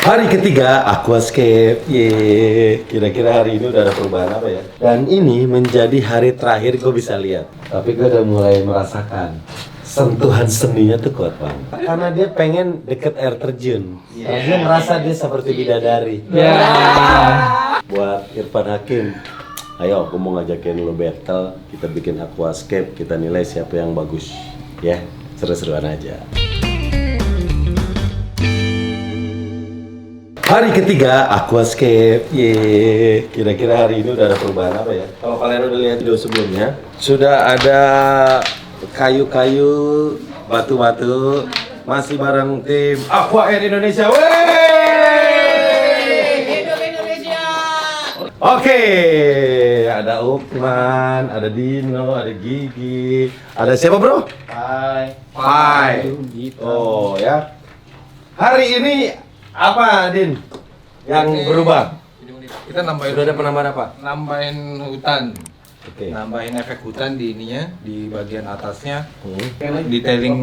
Hari ketiga Aquascape. Kira-kira hari ini udah ada perubahan apa ya? Dan ini menjadi hari terakhir gue bisa lihat. Tapi gue udah mulai merasakan sentuhan seninya tuh kuat banget. Karena dia pengen deket air terjun. Dia ngerasa dia seperti bidadari. Buat Irfan Hakim, ayo aku mau ngajakin lo battle. Kita bikin Aquascape, kita nilai siapa yang bagus. Ya, seru-seruan aja. Hari ketiga Aquascape. Kira-kira hari ini udah ada perubahan apa ya? Kalau kalian udah lihat video sebelumnya, sudah ada kayu-kayu, batu-batu, masih bareng tim Aqua Air Indonesia. Hidup Indonesia. Oke, ada Ukman, ada Dino, ada Gigi, ada siapa bro? Pai. Oh ya. Hari ini apa, Din? Yang berubah? Kita nambahin, Udah ada penambahan apa? nambahin hutan, Oke. nambahin efek hutan di ininya, di bagian atasnya, detailing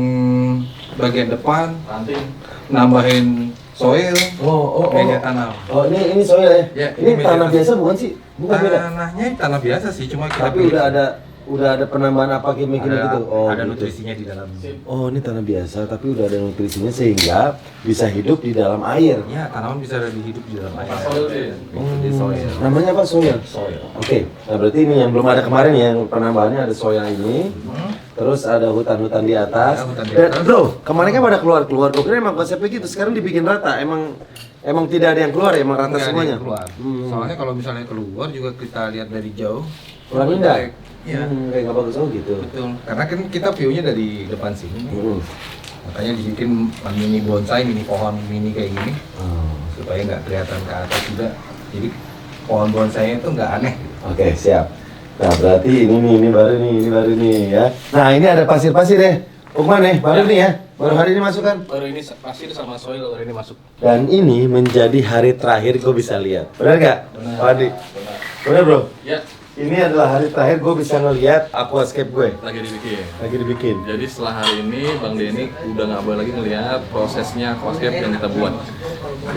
bagian depan, nambahin soil, media tanam. Oh, ini soil ya? Ya, ini ini tanah media biasa bukan sih? Bukan beda. Tanahnya tanah biasa sih, cuma kita Tapi pilih. udah ada penambahan apa gimmick gitu? Oh, ada gitu. nutrisinya di dalam. Oh, ini tanah biasa tapi udah ada nutrisinya sehingga bisa hidup di dalam air. Ya, tanaman bisa hidup di dalam air. Hmm, Di soil. namanya apa? Soil. Oke. Nah, berarti ini yang belum ada kemarin ya, yang penambahannya ada soil ini. Terus ada hutan-hutan di atas. Ya, hutan di Dan, atas. bro, kemarin kan pada keluar. Gue kira emang konsepnya gitu. Sekarang dibikin rata. Emang tidak ada yang keluar, emang rata Nggak ada semuanya. yang keluar. Soalnya kalau misalnya keluar juga kita lihat dari jauh. Kurang indah. Iya. Kayak nggak bagus gitu. Betul. Karena kan kita view-nya dari depan sini. Hmm. Makanya dibikin mini bonsai, mini pohon mini kayak gini Oh. supaya nggak kelihatan ke atas juga. Jadi pohon bonsainya itu nggak aneh. Oke, siap. Nah, berarti ini baru nih ya. Nah, ini ada pasir-pasir ya. Ukman nih, baru nih ya. Baru hari ini masuk kan? Baru ini pasir sama soil baru ini masuk. Dan ini menjadi hari terakhir gue bisa lihat. Benar nggak? Benar. Pak Adi? Benar bro? Ya, Ini adalah hari terakhir gue bisa ngelihat Aquascape gue. Lagi dibikin. Lagi dibikin. Jadi setelah hari ini Bang Denny udah nggak boleh lagi ngelihat prosesnya aquascape yang kita buat.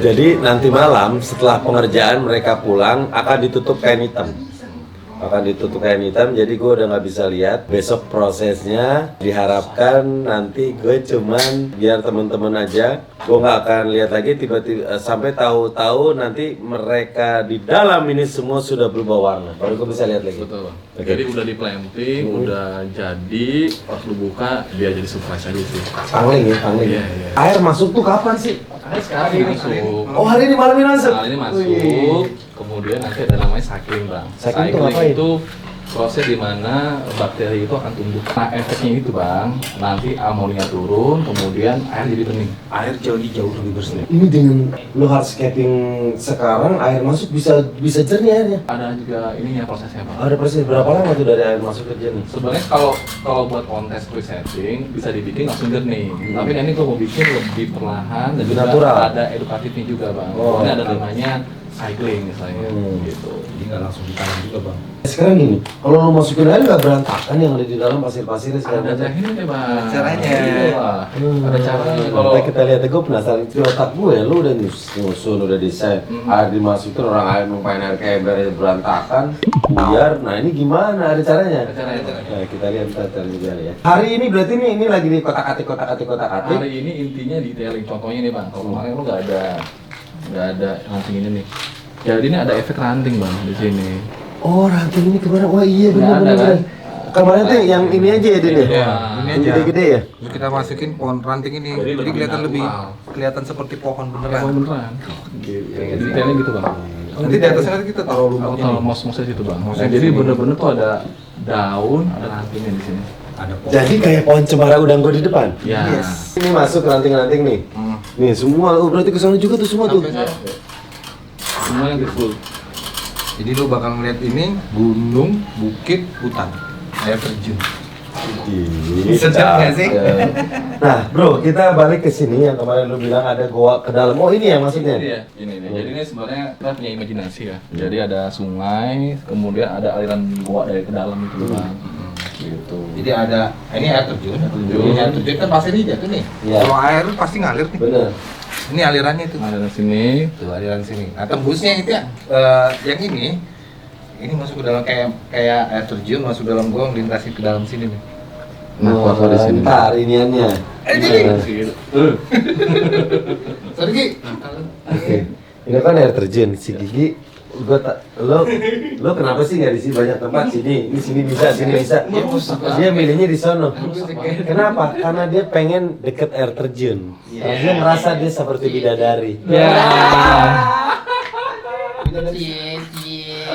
Jadi nanti malam setelah pengerjaan mereka pulang akan ditutup kain hitam. Jadi gue udah nggak bisa lihat besok prosesnya. Diharapkan nanti gue cuman biar temen-temen aja. Gue nggak akan lihat lagi tiba-tiba sampai tahu-tahu nanti mereka di dalam ini semua sudah berubah warna. Baru gue bisa lihat lagi. Betul. Oke. Jadi udah di planting, udah jadi, pas lu buka dia jadi surprise aja sih. Pangling ya. Iya, iya. Air masuk tuh kapan sih? Sekarang ini masuk. Oh, hari ini malam ini masuk. Hari ini masuk. Wih. Kemudian nanti ada namanya cycling, Bang. Cycling itu ngapain? itu proses di mana bakteri itu akan tumbuh. Nah, efeknya itu, Bang, nanti amonia turun, kemudian air jadi bening. Air jauh lebih bersih. Ini dengan lo hardscaping sekarang air masuk bisa jernih airnya. Ada juga ininya prosesnya, Bang. Ada persis berapa lama tuh dari air masuk ke jernih? Sebenarnya kalau buat kontes presetting bisa dibikin langsung jernih. Tapi ini gue mau bikin lebih perlahan dan Lebih juga natural. ada edukatifnya juga, Bang. Oh. Ini ada namanya cycling misalnya, gitu. Jadi nggak langsung ditanam juga, Bang. Sekarang gini, kalau lo masukin air nggak berantakan yang ada di dalam pasir-pasirnya segala Ada macam. tekniknya, Bang. Caranya. Iya. Ada caranya. Kalau Nanti kita lihat, gue penasaran di otak gue, lo udah nyusun, udah desain, air dimasukin orang air numpain air kayak berantakan, buyar. Nah ini gimana? Ada caranya? Ada caranya. Nah, kita lihat cari juga ya. Hari ini berarti ini lagi di kotak-atik. Hari ini intinya detailing. Contohnya nih, Bang. Kalau kemarin lu nggak ada ranting ini nih. Jadi ini ada efek ranting, Bang, di sini. Oh, ranting ini kemarin. Wah iya Nggak ada, benar. kan? Kemarin tuh yang ini aja ya, Din ya? Iya, ini aja. Gede-gede ya? Terus kita masukin pohon ranting ini, Jadi jadi lebih kelihatan lebih natural. kelihatan seperti pohon Emang beneran. beneran. Detailnya gitu, Bang. Nanti di atasnya nanti kita taruh lumutnya. Kalau mos-mosnya situ, Bang. Mosnya Nah, jadi di sini. bener-bener tuh ada daun, ada rantingnya di sini. Ada pohon. Jadi kayak pohon cemara udang gue di depan. Ya. Ini masuk ranting-ranting nih. Nih semua, oh berarti kesana juga tuh semua tuh. Sampai semuanya full. Jadi lu bakal ngeliat ini gunung, bukit, hutan, air terjun. Sedap nggak sih? Nah, bro, kita balik ke sini yang kemarin lu bilang ada goa ke dalam. Oh, ini ya maksudnya? Ini nih. Jadi ini sebenarnya kita punya imajinasi ya. Jadi ada sungai, kemudian ada aliran goa dari ke dalam itu, Bang. gitu. Jadi ada ini air terjun. Ini air terjun kan pasir hijau tuh nih. Iya. Kalau air pasti ngalir nih. Bener. Ini alirannya tuh. Ada di sini. Tuh aliran sini. Nah tembusnya itu ya, yang ini masuk ke dalam kayak air terjun masuk dalam gua lintasin ke dalam sini nih. Nah, keluar di sini. Ntar iniannya. Jadi. Sorry Ki. Oke. Ini kan air terjun, si Gigi lo kenapa sih nggak di sini banyak tempat sini, ini sini bisa, sini bisa. Dia milihnya di sono. Kenapa? Karena dia pengen deket air terjun. Dia merasa dia seperti bidadari.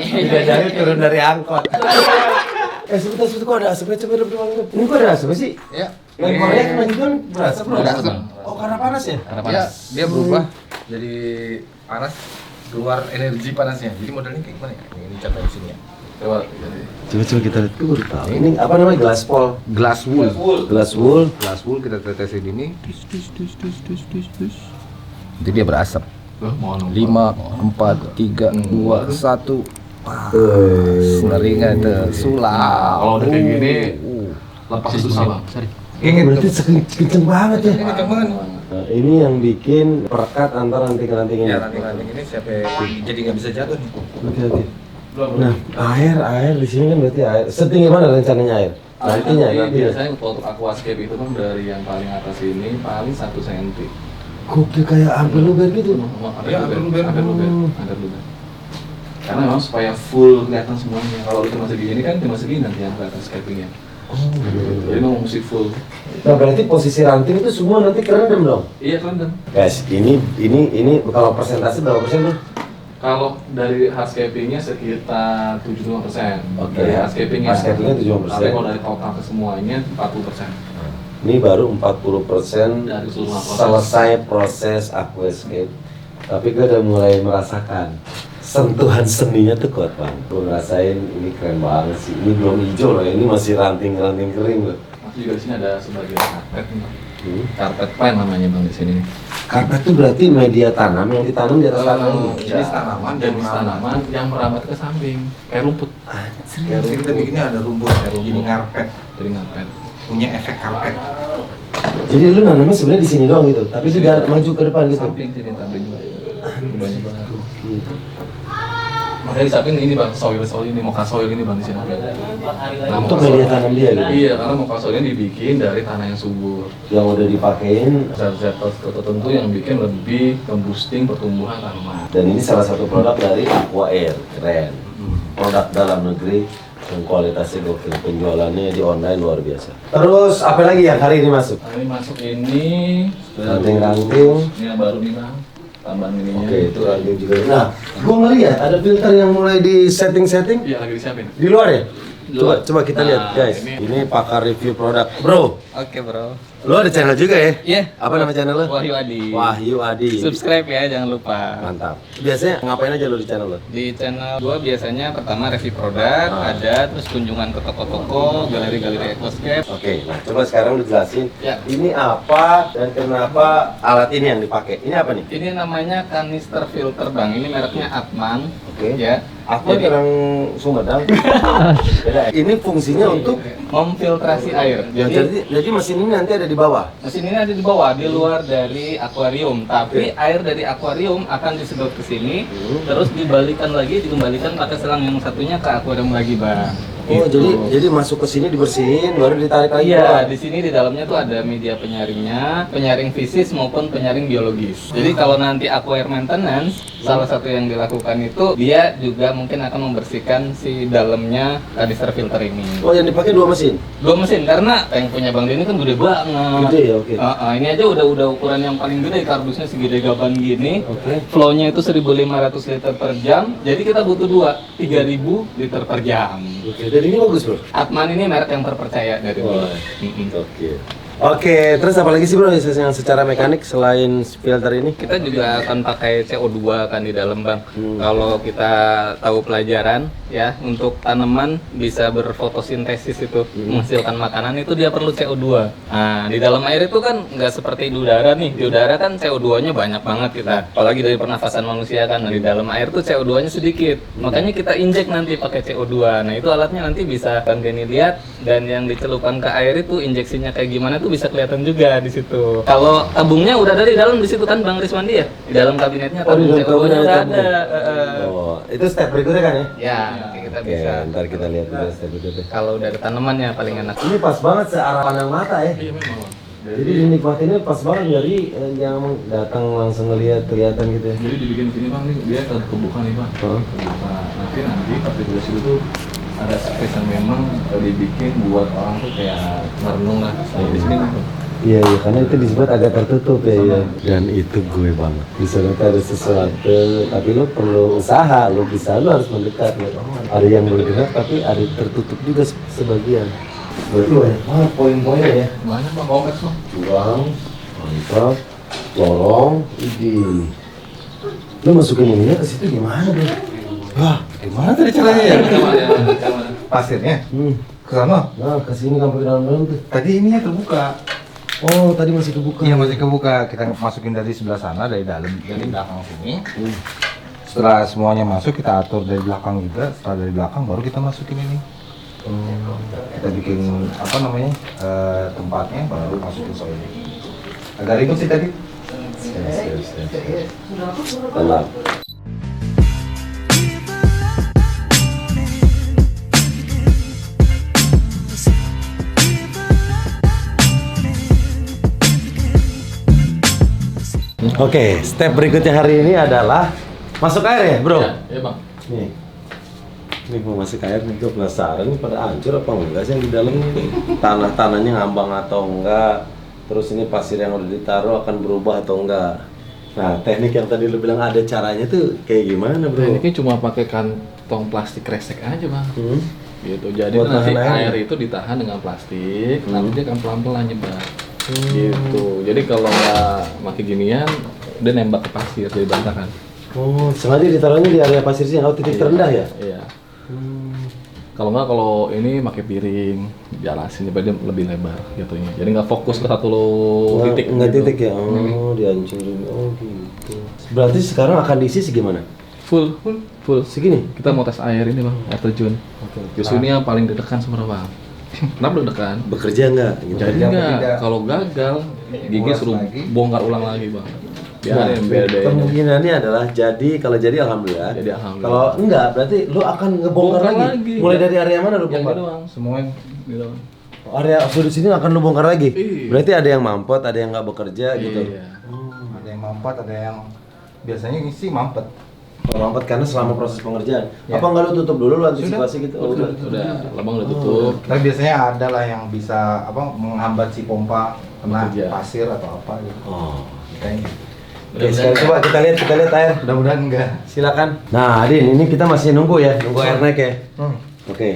Bidadari turun dari angkot. Sebentar kok ada asapnya, coba dulu. Ini kok ada asapnya sih? Ya. Yang Korea kan lagi kan berasap loh. Berasap. Oh karena panas ya? Karena Ya, panas. dia berubah jadi panas, keluar energi panasnya. Jadi modelnya kayak gimana ya? Ini contoh di sini ya. Coba. Coba kita lihat. Gue baru tahu. Ini apa namanya? Glass wool. Glass wool. Glass wool. Glass wool kita tetesin ini. Nanti dia berasap. Mohon 5, 4, 3, 2, 1. Ngeri nggak tuh? Sulap. Kalau udah kayak gini, lepas susah bang. Sorry. Berarti kenceng banget ya. Ini kenceng banget. Nah, ini yang bikin perekat antara ranting-ranting ini. Ya ranting-ranting ini siapa jadi nggak bisa jatuh nih. Oke. Nah, air di sini kan berarti air. Setinggi mana rencananya air? Nantinya. Biasanya untuk aquascape itu kan dari yang paling atas ini paling 1 cm. Gokil kayak hampir luber gitu. Ya, hampir luber. Ada luber. Karena memang supaya full kelihatan semuanya. Kalau cuma segini kan cuma segini nanti yang kelihatan scapingnya. Jadi memang mesti full. Nah, berarti posisi ranting itu semua nanti kerendam dong. Iya kerendam. Guys, ini kalau persentase berapa persen tuh? Kalau dari hardscapingnya sekitar 75%. Oke. Dari hardscapingnya. Hardscapingnya 75%. Tapi kalau dari total kesemuanya 40%. Ini baru 40% Dari seluruh proses. selesai proses aquascape. Tapi gue udah mulai merasakan sentuhan seninya tuh kuat banget. Gue ngerasain ini keren banget sih. Ini belum hijau loh, ini masih ranting-ranting kering loh. Masih juga di sini ada sebagian karpet nih. Karpet plant namanya bang di sini. Karpet itu berarti media tanam yang ditanam di atas tanah ini. Jenis tanaman dan Jenis tanaman yang merambat ke samping kayak rumput. Kayak kita bikinnya ada rumput, jadi karpet, Jadi karpet. punya efek karpet. Jadi lu nanamnya sebenarnya di sini doang gitu, tapi dia maju ke depan gitu. Samping sini samping juga. Banyak banget. Makanya di samping ini bang, soil ini, mocha soil ini bang di sini. Nah, Untuk mocha media soil- tanam dia gitu. Iya, karena mocha soil ini dibikin dari tanah yang subur. Yang udah dipakein, Zat-zat tertentu yang bikin lebih memboosting pertumbuhan tanaman. dan ini salah satu produk dari Aqua Air, keren. Produk dalam negeri yang kualitasnya gokil, penjualannya di online luar biasa. Terus apa lagi yang hari ini masuk? Nah, ini masuk ini Ranting-ranting. Ini yang baru nih bang, tambahan ininya. Oke, itu ranting juga. Nah, gua ngeliat ada filter yang mulai di setting-setting Iya lagi disiapin. di luar ya. Luar. Coba kita lihat Nah, guys. Ini pakar review produk, bro. Oke bro. Lo ada channel juga ya? Iya. Apa nama channel lo? Wahyu Adi. Wahyu Adi. Subscribe ya, jangan lupa. Mantap. Biasanya ngapain aja lo di channel lo? Di channel gua biasanya pertama review produk, ada terus kunjungan ke toko-toko, galeri-galeri aquascape. Oke, nah coba sekarang lu jelasin. Ya. Ini apa dan kenapa alat ini yang dipakai? Ini apa nih? Ini namanya kanister filter bang. Ini mereknya Atman. Oke. Ya. Aku Jadi orang Sumedang. Beda. Ini fungsinya untuk memfiltrasi air. ya, jadi mesin ini nanti ada di bawah. mesin ini ada di bawah, di luar dari akuarium. Tapi air dari akuarium akan disedot ke sini, terus dikembalikan pakai selang yang satunya ke akuarium lagi bang. Oh, Gitu. jadi masuk ke sini dibersihin baru ditarik lagi. Iya, keluar. di sini di dalamnya tuh ada media penyaringnya, penyaring fisis maupun penyaring biologis. Jadi kalau nanti aquair maintenance, salah satu yang dilakukan itu dia juga mungkin akan membersihkan si dalamnya kanister filter ini. Oh, yang dipakai dua mesin. Dua mesin karena tank punya Bang Denny kan gede banget. Gede ya, oke. Ini aja udah ukuran yang paling gede, kardusnya segede gaban gini. Oke. Flow-nya itu 1.500 liter per jam. Jadi kita butuh 3.000 liter per jam. Oke, dan ini bagus, Bro. Atman ini merek yang terpercaya dari dulu. Oke. Oke, terus apa lagi sih bro yang secara mekanik selain filter ini? Kita juga akan pakai CO2 kan di dalam bang. Kalau kita tahu pelajaran ya, untuk tanaman bisa berfotosintesis itu menghasilkan makanan itu dia perlu CO2. Nah di dalam air itu kan nggak seperti di udara nih. Di udara kan CO2-nya banyak banget kita, apalagi dari pernafasan manusia kan. Nah, di dalam air tuh CO2-nya sedikit. Makanya kita injek nanti pakai CO2. Nah itu alatnya nanti bisa Bang Denny lihat, dan yang dicelupkan ke air itu injeksinya kayak gimana tuh bisa kelihatan juga di situ. Kalau tabungnya udah ada di dalam di situ kan Bang Riswandi ya? Di dalam kabinetnya tabung di dalam CO2 nya udah tabung. ada. Oh, itu step berikutnya kan ya? Ya, kita Oke, bisa. ntar kita lihat juga step berikutnya. Kalau udah ada tanamannya paling enak. Ini pas banget searah pandang mata ya. Iya memang bang. Jadi dinikmatinnya pas banget dari yang datang langsung ngelihat kelihatan gitu ya. Jadi dibikin sini bang, nih dia kebuka nih bang. Oh. Kebuka. Nanti pas di situ tuh ada space yang memang dibikin buat orang tuh kayak merenung lah. Di sini tuh. Iya, iya, karena itu disebut agak tertutup ya, ya. Dan itu gue banget. Di sana tuh ada sesuatu, tapi lo perlu usaha, lo harus mendekat. Ya. Ada yang bergerak, tapi ada tertutup juga sebagian. Berarti banyak banget poin-poinnya ya. Banyak bang, kompleks bang. Curang, mantap, lorong, ini. Lo masukin ininya ke situ gimana bro? Wah, gimana tadi caranya ya? Pasirnya Hmm. ke sana. Nah, ke sini sampai ke dalam tuh. Tadi ininya terbuka. Oh, tadi masih kebuka. Iya masih kebuka. Kita masukin dari sebelah sana, dari dalam, dari belakang sini. Setelah semuanya masuk, kita atur dari belakang juga. Setelah dari belakang, baru kita masukin ini. Kita bikin apa namanya tempatnya, baru masukin soil. Agak ribet sih tadi. Tenang. Oke, step berikutnya hari ini adalah masuk air ya, bro? Iya bang. Nih, ini mau masuk air nih, gue penasaran nih pada hancur apa enggak sih yang di dalam ini? Tanahnya ngambang atau enggak? Terus ini pasir yang udah ditaruh akan berubah atau enggak? Nah, teknik yang tadi lu bilang ada caranya tuh kayak gimana, bro? Ini cuma pakai kantong plastik kresek aja bang. Gitu. Jadi Buat nanti tahan air. air itu ditahan dengan plastik, nanti dia akan pelan-pelan nyebar. Gitu. Jadi kalau nggak pakai ginian, dia nembak ke pasir jadi berantakan. Oh, sengaja ditaruhnya di area pasir sini, titik terendah ya? Iya. Kalau nggak, kalau ini pakai piring, dialasin biar dia lebih lebar jatuhnya. Jadi nggak fokus ke satu titik. Enggak gitu. titik ya? Oh, dihancurin. Oh, gitu. Berarti sekarang akan diisi segimana? Full. Segini? Kita mau tes air ini bang, air terjun. Justru ini yang paling deg-degan sebenarnya bang. Kenapa deg-degan? Bekerja enggak? Gitu. Jadi Tidak. enggak, kalau gagal, gigi Ulas suruh lagi. bongkar ulang lagi bang. Nah, Biar deh. kemungkinannya adalah kalau jadi alhamdulillah. Jadi alhamdulillah. Kalau enggak berarti lu akan ngebongkar Bongkar lagi. lagi. Mulai dari area mana lu Yang bongkar? gitu bang, Semuanya gitu. Area sudut sini akan lu bongkar lagi. Iya. Berarti ada yang mampet, ada yang nggak bekerja gitu. Iya. ada yang mampet, ada yang biasanya isi mampet. Kalau mampet karena selama proses pengerjaan. Ya. Apa enggak lu tutup dulu lu antisipasi gitu? Oh, udah. Udah, lubang udah tutup. Tapi biasanya ada lah yang bisa apa menghambat si pompa kena Bekerja. pasir atau apa gitu. Oh. Kayaknya. Oke, sekarang coba kita lihat air. Mudah-mudahan enggak. Silakan. Nah, Adin, ini kita masih nunggu ya, nunggu air naik ya. Hmm. Oke.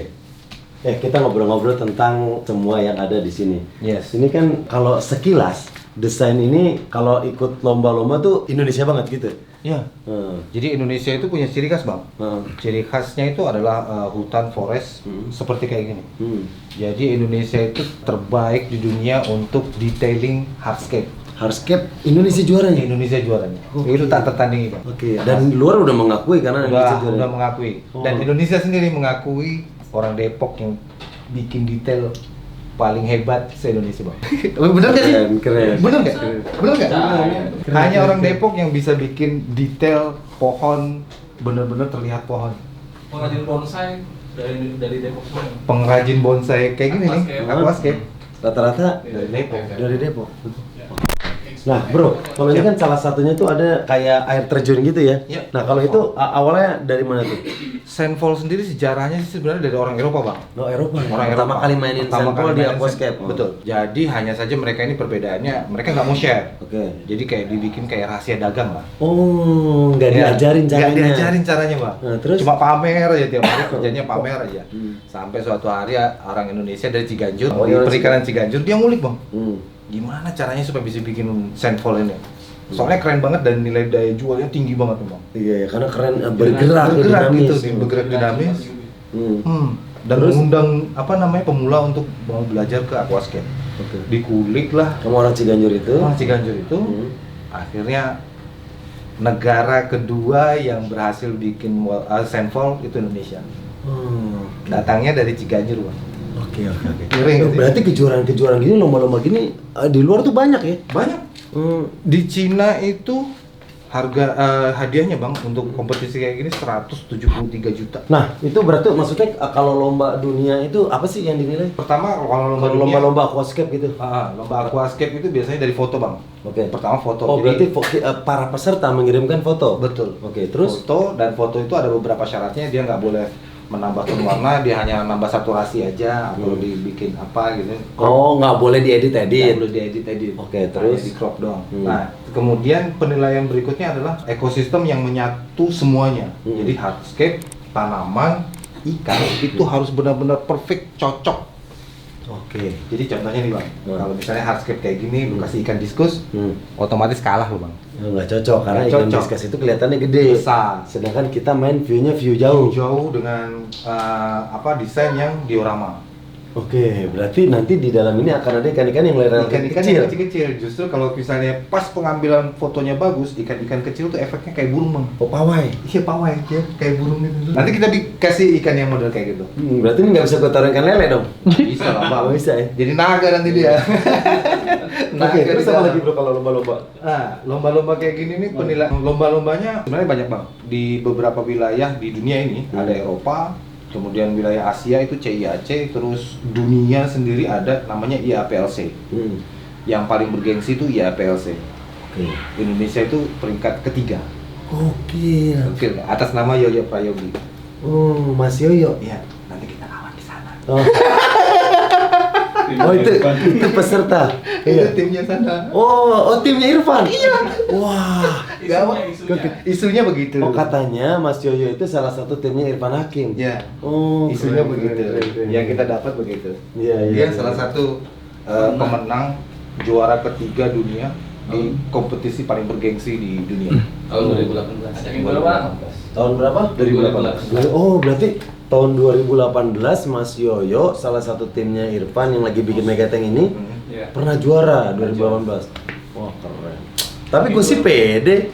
Kita ngobrol-ngobrol tentang semua yang ada di sini. Yes. Ini kan kalau sekilas desain ini kalau ikut lomba-lomba tuh Indonesia banget gitu. Ya. Hmm. Jadi Indonesia itu punya ciri khas, Bang. Hmm. Ciri khasnya itu adalah hutan forest seperti kayak gini. Hmm. Jadi Indonesia itu terbaik di dunia untuk detailing hardscape. Hardscape Indonesia juaranya. Indonesia juaranya. Oke. Itu tak tertandingi, Bang. Oke. Dan luar udah mengakui karena Indonesia juara. Udah mengakui. Oh. Dan Indonesia sendiri mengakui orang Depok yang bikin detail paling hebat se-Indonesia, Bang. Bener nggak sih? Keren. Bener nggak? Bener nggak? Keren, Hanya keren, orang keren. Depok yang bisa bikin detail pohon bener-bener terlihat pohon. Pengrajin bonsai dari Depok semua. Pengrajin bonsai kayak gini nih, Aquascape. aquascape Rata-rata dari Depok. dari Depok. Nah, bro, kalau ini kan salah satunya tuh ada kayak air terjun gitu ya. Iya. Nah, kalau itu awalnya dari mana tuh? Sandfall sendiri sejarahnya sih sebenarnya dari orang Eropa, Bang. Oh, Eropa. Orang pertama Eropa. kali mainin Pertama sampel kali di mainin aquascape. sand- Betul. Jadi hanya saja mereka ini perbedaannya, mereka nggak mau share. Oke. Jadi kayak dibikin kayak rahasia dagang, Bang. Oh, nggak Ya, diajarin caranya. nggak diajarin caranya, Bang. Nah, terus? Cuma pamer aja tiap hari, kerjanya pamer aja. Sampai suatu hari orang Indonesia dari Ciganjur, Oh, di iya, perikanan Ciganjur, dia ngulik, Bang. gimana caranya supaya bisa bikin sandfall ini. Soalnya keren banget dan nilai daya jualnya tinggi banget Bang. Iya, karena keren bergerak gitu, dinamis. bergerak dinamis. Dan Terus? mengundang pemula untuk mau belajar ke aquascape. Oke. Dikulik lah Kamu orang Ciganjur itu? Ciganjur itu. Akhirnya negara kedua yang berhasil bikin sandfall itu Indonesia. Datangnya dari Ciganjur Bang. Oke. Keren nggak sih? Berarti kejuaraan gini, lomba-lomba gini di luar tuh banyak ya? Banyak. Di Cina itu harga hadiahnya Bang untuk kompetisi kayak gini 173 juta. Nah, itu berarti maksudnya kalau lomba dunia itu apa sih yang dinilai? Pertama kalau lomba Kalau dunia, lomba aquascape gitu. lomba aquascape itu biasanya dari foto Bang. Oke. Pertama foto. Oh, Jadi- berarti para peserta mengirimkan foto. Betul. Oke, terus? Foto, dan foto itu ada beberapa syaratnya, dia nggak boleh menambahkan warna, dia hanya nambah saturasi aja atau dibikin apa gitu. Oh, nggak boleh Nggak diedit-edit. boleh diedit. Oke, terus? Hanya di crop doang. Hmm. Nah, kemudian penilaian berikutnya adalah ekosistem yang menyatu semuanya. Jadi hardscape, tanaman, ikan itu harus benar-benar perfect, cocok. Oke. Jadi contohnya nih Bang, kalau misalnya hardscape kayak gini, lu kasih ikan diskus, Hmm. otomatis kalah lu Bang. Nggak cocok karena Nggak ikan cocok. diskus itu kelihatannya gede. Besar. Sedangkan kita main view jauh. Jauh dengan desain yang diorama. Oke, berarti nanti di dalam ini akan ada ikan-ikan yang relatif Ikan-ikan kecil. yang kecil-kecil. Justru kalau misalnya pas pengambilan fotonya bagus, ikan-ikan kecil tuh efeknya kayak burung Bang. Oh, pawai. Iya pawai ya, kayak burung gitu. Nanti kita kasih ikan yang model kayak gitu. Berarti ini nggak bisa gue taruh ikan lele dong? Bisa lah Bang. Oh, bisa ya? Jadi naga nanti dia. Oke, terus di apa dalam. lagi bro kalau lomba-lomba? Nah, lomba-lomba kayak gini nih penilaian lomba-lombanya sebenarnya banyak Bang. Di beberapa wilayah di dunia ini ada Eropa, kemudian wilayah Asia itu CIAC, terus dunia sendiri ada namanya IAPLC. Yang paling bergengsi itu IAPLC. Oke. Indonesia itu peringkat ketiga. Oke. Oke, atas nama Yoyo Prayogi. Oh, Mas Yoyo. Iya, nanti kita lawan di sana. Oh, itu peserta. Itu timnya sana. Oh, timnya Irfan. Iya. Wah. Isunya begitu. Oh, katanya Mas Yoyo itu salah satu timnya Irfan Hakim. Ya. Oh, Isunya keren, begitu. keren. Yang kita dapat begitu. Iya, Dia salah satu pemenang juara ketiga dunia di kompetisi paling bergengsi di dunia. Tahun 2018. Yang berapa? Tahun berapa? 2018. Oh, berarti tahun 2018 Mas Yoyo salah satu timnya Irfan yang lagi bikin Megatank ini Iya. pernah juara 2018. Wah, keren. Tapi gue sih pede.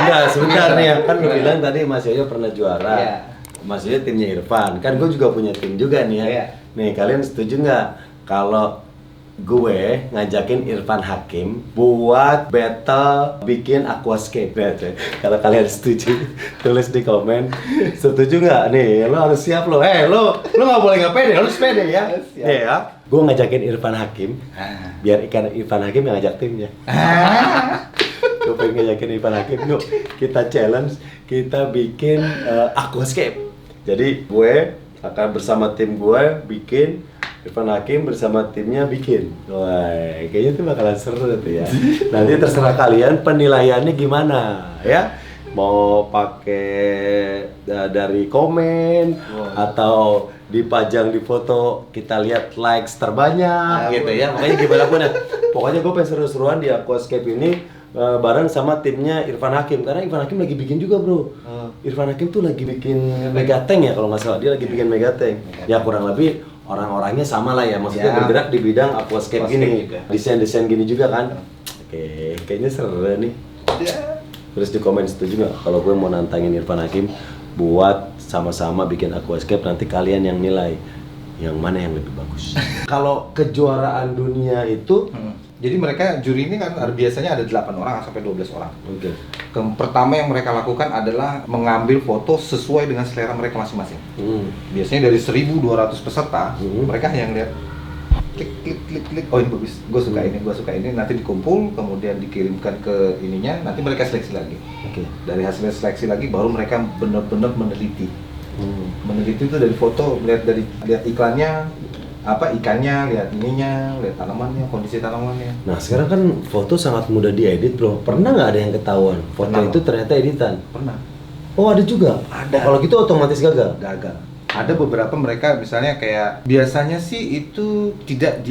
Enggak, sebentar nih ya. Kan lu bilang tadi Mas Yoyo pernah juara. Iya. Mas Yoyo timnya Irfan. Kan gue juga punya tim juga nih ya. Iya. Nih, kalian setuju nggak kalau gue ngajakin Irfan Hakim buat battle bikin aquascape? Kalau kalian setuju, tulis di komen. Setuju nggak? Nih, lo harus siap lo. Lo nggak boleh nggak pede, lo harus pede ya. Siap. Nih ya, gue ngajakin Irfan Hakim, biar Irfan Hakim yang ngajak timnya. Gue pengen ngajakin Irfan Hakim, yuk kita challenge, kita bikin aquascape. Jadi gue akan bersama tim gue bikin, Irfan Hakim bersama timnya bikin. Wah, kayaknya itu bakalan seru tuh ya. Nanti terserah kalian penilaiannya gimana ya. Mau pakai dari komen atau dipajang di foto, kita lihat likes terbanyak gitu ya. Makanya gimana pun ya. Pokoknya gue pengen seru-seruan di aquascape ini bareng sama timnya Irfan Hakim, karena Irfan Hakim lagi bikin juga bro. Irfan Hakim tuh lagi bikin Megatank ya kalau nggak salah, dia lagi bikin Megatank. Ya kurang lebih orang-orangnya sama lah ya, maksudnya Ya. bergerak di bidang aquascape gini, juga. desain-desain gini juga kan. Oke, kayaknya seru nih. Terus di komen setuju nggak kalau gue mau nantangin Irfan Hakim buat sama-sama bikin aquascape, nanti kalian yang nilai yang mana yang lebih bagus. Kalau kejuaraan dunia itu, Jadi mereka juri ini kan biasanya ada 8 orang sampai 12 orang. oke. Pertama yang mereka lakukan adalah mengambil foto sesuai dengan selera mereka masing-masing. Biasanya dari 1.200 peserta, mereka hanya ngeliat klik, oh ini bagus, gue suka ini, nanti dikumpul, kemudian dikirimkan ke ininya, nanti mereka seleksi lagi. Oke. Dari hasil seleksi lagi, baru mereka benar-benar meneliti. Meneliti itu dari foto, lihat iklannya, apa ikannya, lihat ininya, lihat tanamannya, kondisi tanamannya. Nah sekarang kan foto sangat mudah diedit bro. Pernah nggak ada yang ketahuan foto Pernah, itu ternyata editan? Pernah. Oh ada juga. Ada. Oh, kalau gitu otomatis gagal. Gagal. Ada beberapa mereka misalnya kayak biasanya sih itu tidak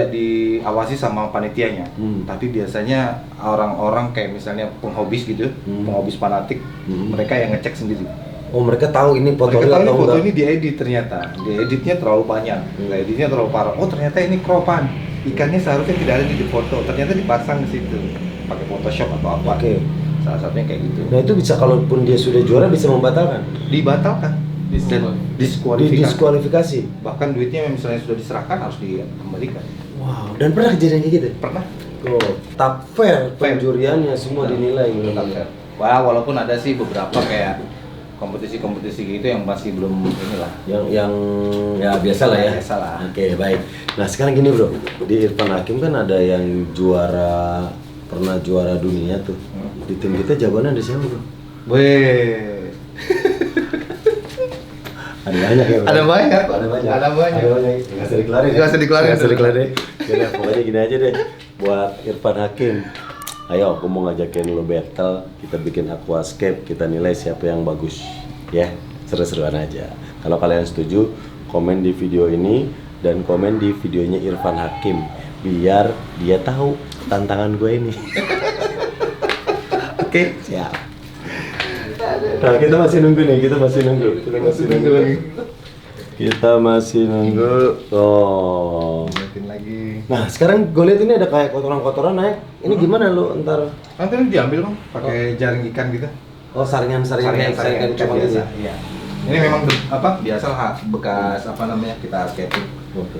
diawasi sama panitianya, tapi biasanya orang-orang kayak misalnya penghobis gitu, penghobis fanatik, mereka yang ngecek sendiri. Oh, mereka tahu ini foto Mereka tahu ini atau foto enggak? ini diedit ternyata, dieditnya terlalu banyak, dieditnya terlalu parah. Oh ternyata ini cropan, ikannya seharusnya tidak ada di foto, ternyata dipasang di situ, pakai Photoshop atau apa. Oke. Salah satunya kayak gitu. Nah, itu bisa kalaupun dia sudah juara bisa membatalkan. Dibatalkan, dan diskualifikasi. Bahkan duitnya misalnya sudah diserahkan harus dikembalikan. Wow, dan pernah kejadian kayak gitu? Pernah. Oh, tak fair penjuriannya semua dinilai. Tetap fair. Wah, walaupun ada sih beberapa kayak kompetisi-kompetisi gitu yang masih belum inilah. Yang ya biasa lah ya. Biasa lah. Oke, baik. Nah, sekarang gini, Bro. Di Irfan Hakim kan ada yang pernah juara dunia tuh. Di tim kita jawabannya ada siapa, Bro? Weh. Ada banyak ya, Bro? Ada banyak. Ada banyak. Ada banyak. Nggak usah dikelarin. Nggak usah dikelarin. Nggak usah dikelarin. Jadi pokoknya gini aja deh. Buat Irfan Hakim. Ayo, aku mau ngajakin lo battle. Kita bikin aquascape. Kita nilai siapa yang bagus. Ya, seru-seruan aja. Kalau kalian setuju, komen di video ini dan komen di videonya Irfan Hakim. Biar dia tahu tantangan gue ini. Oke, siap. Nah, kita masih nunggu nih, kita masih nunggu. Kita masih nunggu. Oh. Liatin lagi. Nah, sekarang gue lihat ini ada kayak kotoran-kotoran naik. Ini gimana lo ntar? Nanti ini diambil Bang, pakai jaring ikan gitu. Oh, saringan-saringan kayak saringan ikan cupang biasa. gitu. Iya. Ini memang biasa lah bekas apa namanya kita skating. Oke.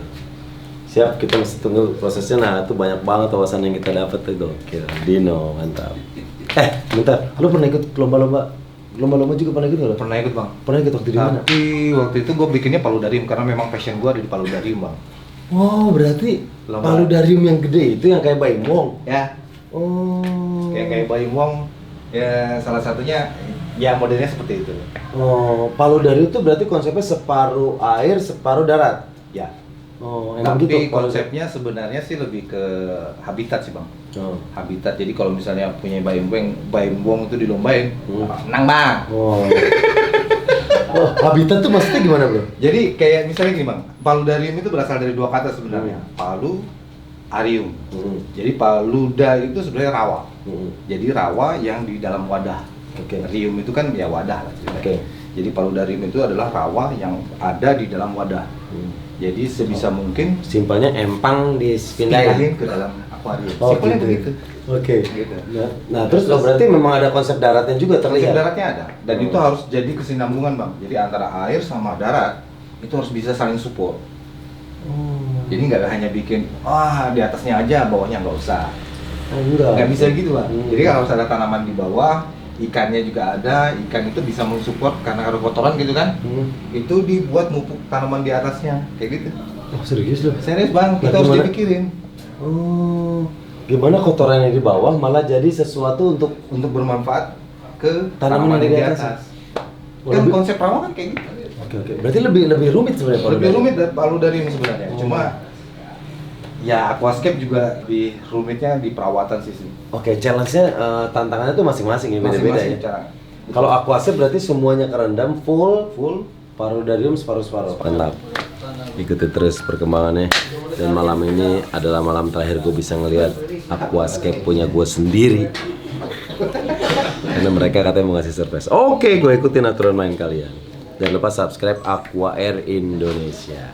Siap, kita masih tunggu prosesnya. Nah, itu banyak banget wawasan yang kita dapat tuh, gokil. Dino, mantap. Bentar, lu pernah ikut lomba-lomba? Lomba-lomba juga pernah ikut nggak? Pernah ikut Bang. Pernah ikut waktu di mana? Tapi waktu itu gue bikinnya paludarium karena memang passion gue ada di paludarium Bang. Oh, berarti Lomba. paludarium yang gede itu yang kayak Baim Wong. Ya, Oh. kayak Baim Wong. Ya salah satunya ya modelnya seperti itu. Oh, paludarium itu berarti konsepnya separuh air, separuh darat. Ya. Oh, emang Tapi gitu konsepnya sebenarnya sih lebih ke habitat sih Bang. Oh. Habitat. Jadi kalau misalnya punya Baim Wong itu dilombain, menang Bang. Oh. Oh, habitat tuh maksudnya gimana, Bro? Jadi kayak misalnya gini Bang, paludarium itu berasal dari dua kata sebenarnya. Palu, arium. Jadi paluda itu sebenarnya rawa. Jadi rawa yang di dalam wadah. Oke. Rium itu kan ya wadah lah. Oke. Jadi paludarium itu adalah rawa yang ada di dalam wadah. Jadi sebisa mungkin Simpelnya empang dipindahin. pindahin ke dalam akuarium. Oh, Simpelnya gitu. begitu. Oke. Gitu. Nah, terus berarti memang ada konsep daratnya juga Konsep terlihat. daratnya ada dan itu harus jadi kesinambungan Bang. Jadi antara air sama darat itu harus bisa saling support. Jadi nggak hanya bikin di atasnya aja, bawahnya nggak usah. Nggak bisa gitu Bang. Jadi kalau harus ada tanaman di bawah, ikannya juga ada, ikan itu bisa mensupport karena ada kotoran gitu kan. Itu dibuat mupuk tanaman di atasnya, kayak gitu. Oh, serius loh. Serius Bang, kita Nah, harus gimana? dipikirin Oh, gimana kotoran yang di bawah malah jadi sesuatu untuk untuk bermanfaat ke Tanaman tanaman yang yang di di atas. atas. Oh, Kan lebih- konsep rawa kan kayak gitu. Oke. Berarti lebih rumit sebenarnya kalau Lebih dari- rumit dari paludarium sebenarnya. Oh. Cuma ya aquascape juga di rumitnya di perawatan sih. Oke, challenge-nya tantangannya tuh masing-masing ya, beda-beda ya. Masing-masing cara. Kalau aquascape berarti semuanya kerendam full paludarium separuh-separuh. Mantap. Ikuti terus perkembangannya. Dan malam ini adalah malam terakhir gue bisa ngelihat aquascape punya gue sendiri. Karena mereka katanya mau ngasih surprise. Oke, gue ikutin aturan main kalian. Jangan lupa subscribe Aqua Air Indonesia.